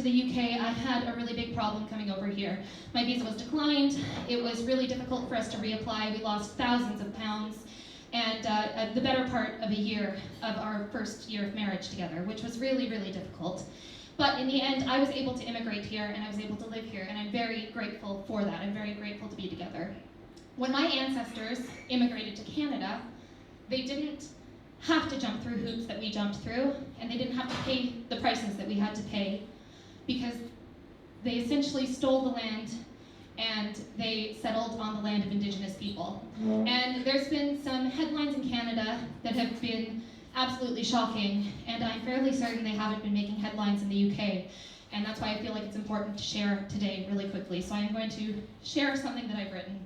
to the UK, I had a really big problem coming over here. My visa was declined. It was really difficult for us to reapply. We lost thousands of pounds and the better part of a year of our first year of marriage together, which was really, really difficult. But in the end, I was able to immigrate here and I was able to live here, and I'm very grateful for that. I'm very grateful to be together. When my ancestors immigrated to Canada, they didn't have to jump through hoops that we jumped through, and they didn't have to pay the prices that we had to pay, because they essentially stole the land and they settled on the land of Indigenous people. And there's been some headlines in Canada that have been absolutely shocking, and I'm fairly certain they haven't been making headlines in the UK, and that's why I feel like it's important to share today really quickly. So I'm going to share something that I've written.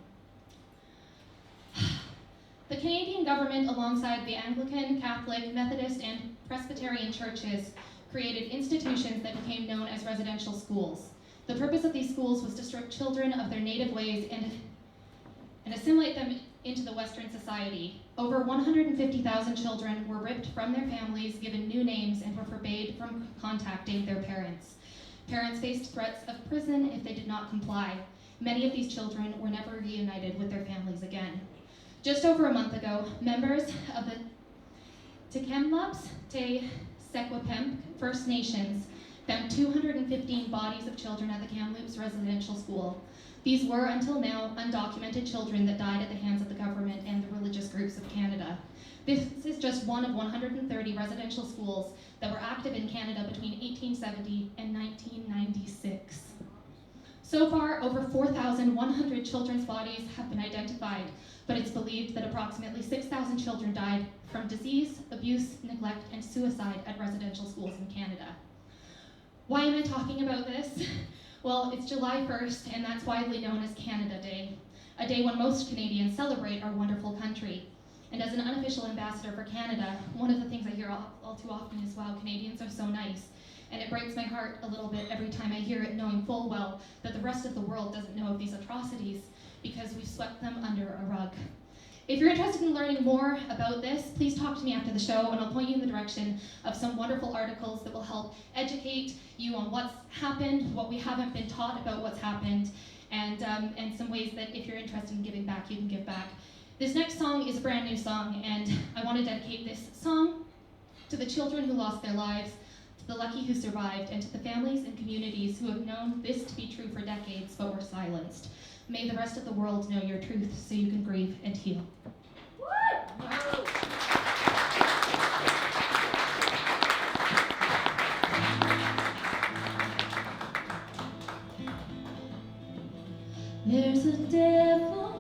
The Canadian government, alongside the Anglican, Catholic, Methodist, and Presbyterian churches, created institutions that became known as residential schools. The purpose of these schools was to strip children of their native ways and assimilate them into the Western society. Over 150,000 children were ripped from their families, given new names, and were forbade from contacting their parents. Parents faced threats of prison if they did not comply. Many of these children were never reunited with their families again. Just over a month ago, members of the Tk'emlúps te Secwepemc First Nations found 215 bodies of children at the Kamloops Residential School. These were, until now, undocumented children that died at the hands of the government and the religious groups of Canada. This is just one of 130 residential schools that were active in Canada between 1870 and 1996. So far, over 4,100 children's bodies have been identified, but it's believed that approximately 6,000 children died from disease, abuse, neglect, and suicide at residential schools in Canada. Why am I talking about this? Well, it's July 1st, and that's widely known as Canada Day, a day when most Canadians celebrate our wonderful country. And as an unofficial ambassador for Canada, one of the things I hear all too often is, wow, Canadians are so nice. And it breaks my heart a little bit every time I hear it, knowing full well that the rest of the world doesn't know of these atrocities because we've swept them under a rug. If you're interested in learning more about this, please talk to me after the show, and I'll point you in the direction of some wonderful articles that will help educate you on what's happened, what we haven't been taught about what's happened, and some ways that if you're interested in giving back, you can give back. This next song is a brand new song, and I want to dedicate this song to the children who lost their lives, to the lucky who survived, and to the families and communities who have known this to be true for decades but were silenced. May the rest of the world know your truth so you can grieve and heal. There's a devil